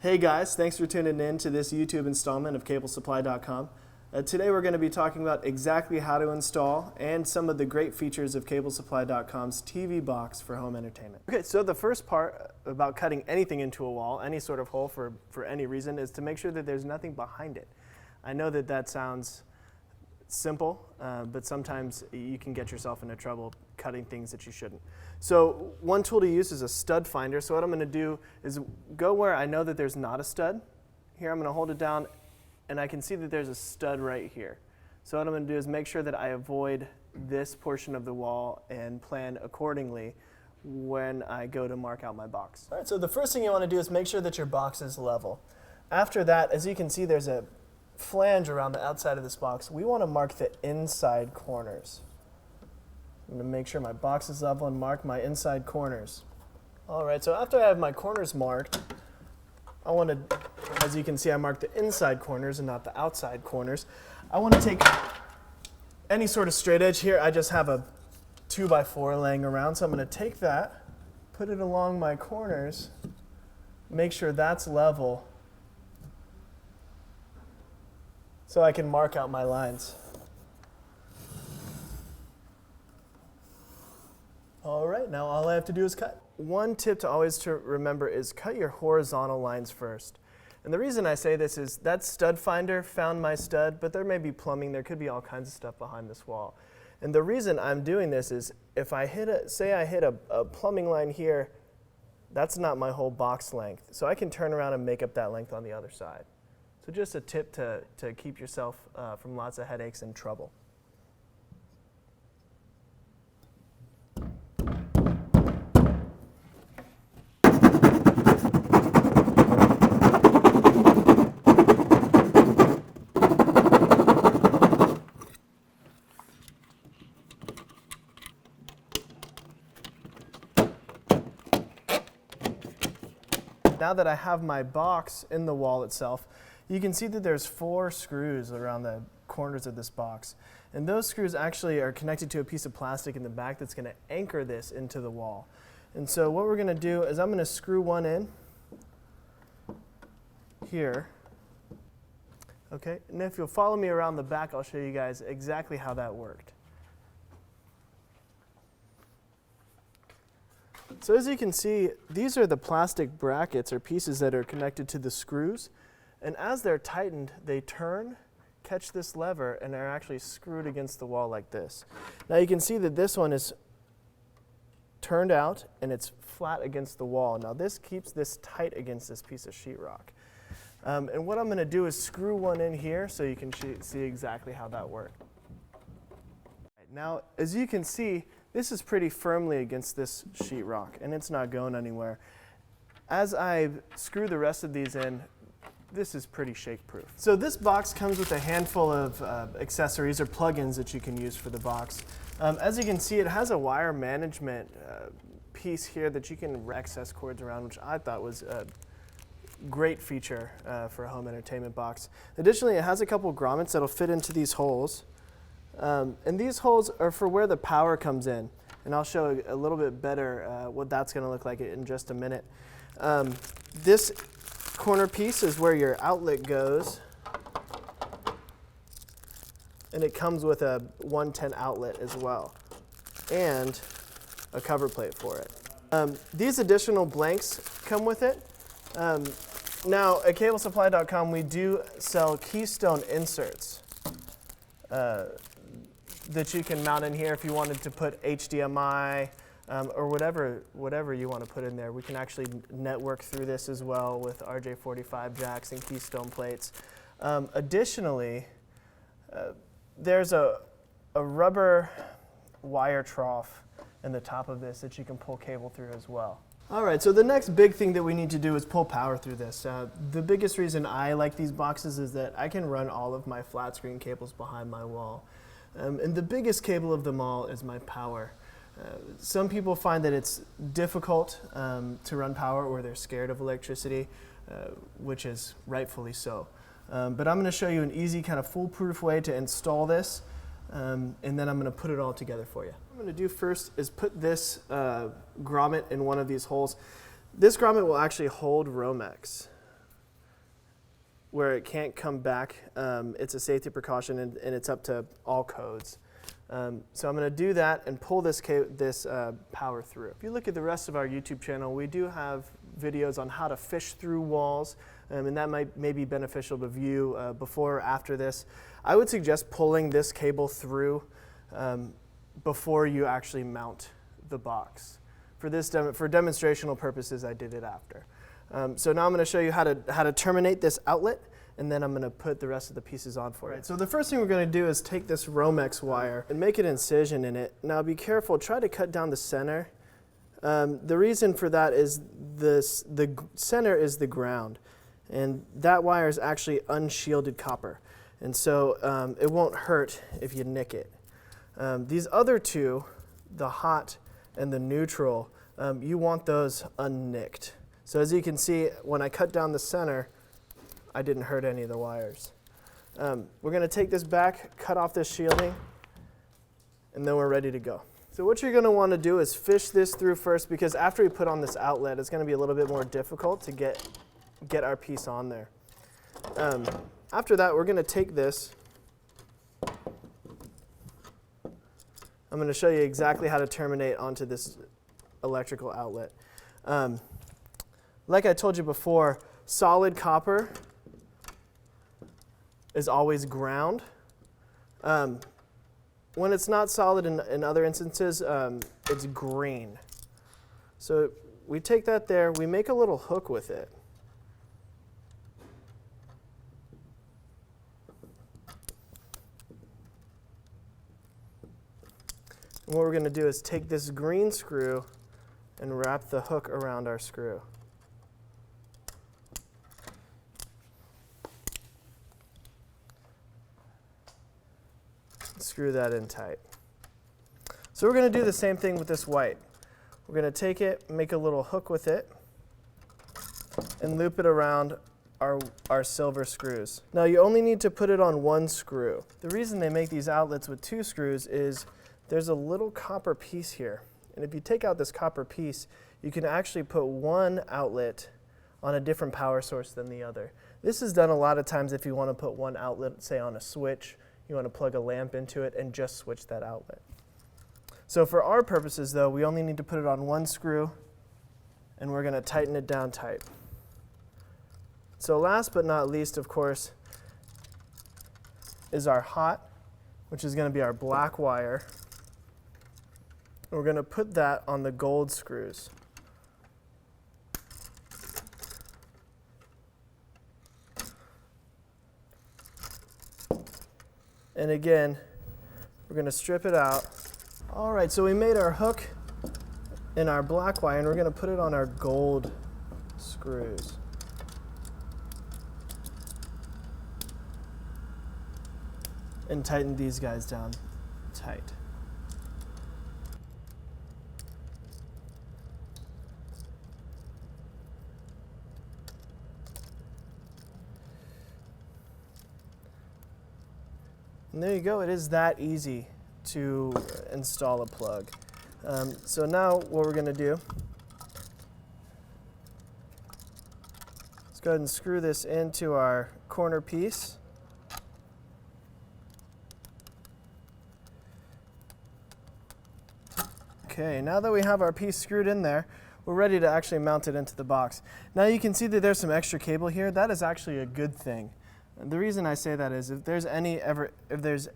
Hey guys, thanks for tuning in to this YouTube installment of CableSupply.com. Today we're going to be talking about exactly how to install and some of the great features of CableSupply.com's TV box for home entertainment. Okay, so the first part about cutting anything into a wall, any sort of hole for any reason, is to make sure that there's nothing behind it. I know that that sounds simple, but sometimes you can get yourself into trouble cutting things that you shouldn't. So one tool to use is a stud finder. So what I'm going to do is go where I know that there's not a stud. Here I'm going to hold it down and I can see that there's a stud right here. So what I'm going to do is make sure that I avoid this portion of the wall and plan accordingly when I go to mark out my box. All right, so the first thing you want to do is make sure that your box is level. After that, as you can see, there's a flange around the outside of this box. We want to mark the inside corners. I'm going to make sure my box is level and mark my inside corners. All right, so after I have my corners marked, I want to, as you can see, I marked the inside corners and not the outside corners. I want to take any sort of straight edge here. I just have a 2x4 laying around, so I'm going to take that, put it along my corners, make sure that's level, so I can mark out my lines. All right, now all I have to do is cut. One tip to always remember is cut your horizontal lines first. And the reason I say this is that stud finder found my stud, but there may be plumbing, there could be all kinds of stuff behind this wall. And the reason I'm doing this is if I hit say I hit a plumbing line here, that's not my whole box length. So I can turn around and make up that length on the other side. So just a tip to keep yourself from lots of headaches and trouble. Now that I have my box in the wall itself, you can see that there's 4 screws around the corners of this box. And those screws actually are connected to a piece of plastic in the back that's going to anchor this into the wall. And so what we're going to do is I'm going to screw one in here. Okay, and if you'll follow me around the back, I'll show you guys exactly how that worked. So as you can see, these are the plastic brackets or pieces that are connected to the screws. And as they're tightened, they turn, catch this lever, and are actually screwed against the wall like this. Now you can see that this one is turned out and it's flat against the wall. Now this keeps this tight against this piece of sheetrock. And what I'm going to do is screw one in here so you can see exactly how that worked. Now, as you can see, this is pretty firmly against this sheetrock, and it's not going anywhere. As I screw the rest of these in, this is pretty shake-proof. So this box comes with a handful of accessories or plugins that you can use for the box. As you can see, it has a wire management piece here that you can access cords around, which I thought was a great feature for a home entertainment box. Additionally, it has a couple grommets that'll fit into these holes. And these holes are for where the power comes in. And I'll show a little bit better what that's going to look like in just a minute. This corner piece is where your outlet goes. And it comes with a 110 outlet as well. And a cover plate for it. These additional blanks come with it. Now, at CableSupply.com, we do sell Keystone Inserts that you can mount in here if you wanted to put HDMI or whatever you want to put in there. We can actually network through this as well with RJ45 jacks and Keystone plates. Additionally, there's a rubber wire trough in the top of this that you can pull cable through as well. All right, so the next big thing that we need to do is pull power through this. The biggest reason I like these boxes is that I can run all of my flat screen cables behind my wall. And the biggest cable of them all is my power. Some people find that it's difficult to run power or they're scared of electricity, which is rightfully so. But I'm going to show you an easy kind of foolproof way to install this, and then I'm going to put it all together for you. What I'm going to do first is put this grommet in one of these holes. This grommet will actually hold Romex. where it can't come back. It's a safety precaution, and it's up to all codes. So I'm going to do that and pull this power through. If you look at the rest of our YouTube channel, we do have videos on how to fish through walls, and that may be beneficial to view before or after this. I would suggest pulling this cable through before you actually mount the box. For demonstrational purposes, I did it after. So now I'm going to show you how to terminate this outlet, and then I'm going to put the rest of the pieces on for it. So the first thing we're going to do is take this Romex wire and make an incision in it. Now be careful, try to cut down the center. The reason for that is the center is the ground, and that wire is actually unshielded copper, and so it won't hurt if you nick it. These other two, the hot and the neutral, you want those unnicked. So as you can see, when I cut down the center, I didn't hurt any of the wires. We're going to take this back, cut off this shielding, and then we're ready to go. So what you're going to want to do is fish this through first, because after we put on this outlet, it's going to be a little bit more difficult to get our piece on there. After that, we're going to take this. I'm going to show you exactly how to terminate onto this electrical outlet. Like I told you before, solid copper is always ground. When it's not solid in other instances, it's green. So we take that there, we make a little hook with it. And what we're going to do is take this green screw and wrap the hook around our screw. Screw that in tight. So we're going to do the same thing with this white. We're going to take it, make a little hook with it, and loop it around our silver screws. Now you only need to put it on one screw. The reason they make these outlets with two screws is there's a little copper piece here. And if you take out this copper piece, you can actually put one outlet on a different power source than the other. This is done a lot of times if you want to put one outlet, say on a switch, you want to plug a lamp into it and just switch that outlet. So for our purposes though, we only need to put it on one screw, and we're going to tighten it down tight. So last but not least, of course, is our hot, which is going to be our black wire. We're going to put that on the gold screws. And again, we're going to strip it out. All right, so we made our hook in our black wire, and we're going to put it on our gold screws. And tighten these guys down tight. And there you go, it is that easy to install a plug. So now what we're going to do is go ahead and screw this into our corner piece. Okay, now that we have our piece screwed in there, we're ready to actually mount it into the box. Now you can see that there's some extra cable here. That is actually a good thing. And the reason I say that is if there's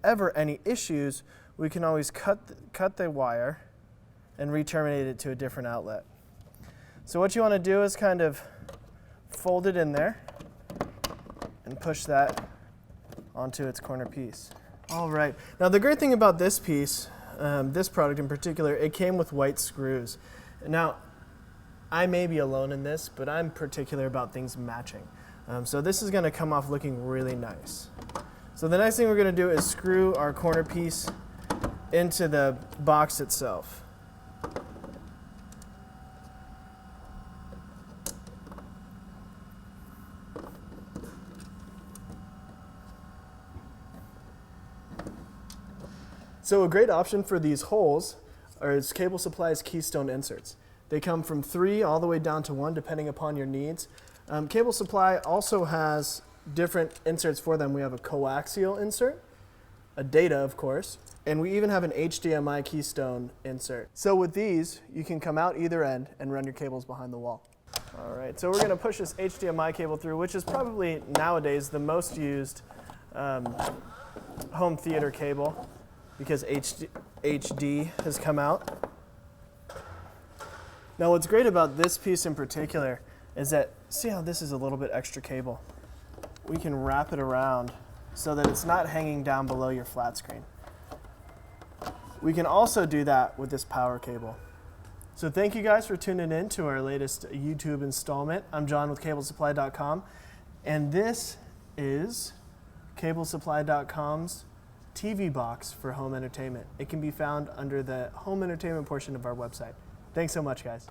ever any issues, we can always cut the wire and re-terminate it to a different outlet. So what you want to do is kind of fold it in there and push that onto its corner piece. All right, now the great thing about this piece, this product in particular, it came with white screws. Now, I may be alone in this, but I'm particular about things matching. So this is going to come off looking really nice. So the next thing we're going to do is screw our corner piece into the box itself. So a great option for these holes is Cable Supply's Keystone Inserts. They come from 3 all the way down to 1 depending upon your needs. Cable Supply also has different inserts for them. We have a coaxial insert, a data, of course, and we even have an HDMI Keystone insert. So with these, you can come out either end and run your cables behind the wall. All right, so we're going to push this HDMI cable through, which is probably nowadays the most used home theater cable because HD has come out. Now what's great about this piece in particular is that, see how this is a little bit extra cable? We can wrap it around so that it's not hanging down below your flat screen. We can also do that with this power cable. So thank you guys for tuning in to our latest YouTube installment. I'm John with CableSupply.com, and this is CableSupply.com's TV box for home entertainment. It can be found under the home entertainment portion of our website. Thanks so much, guys.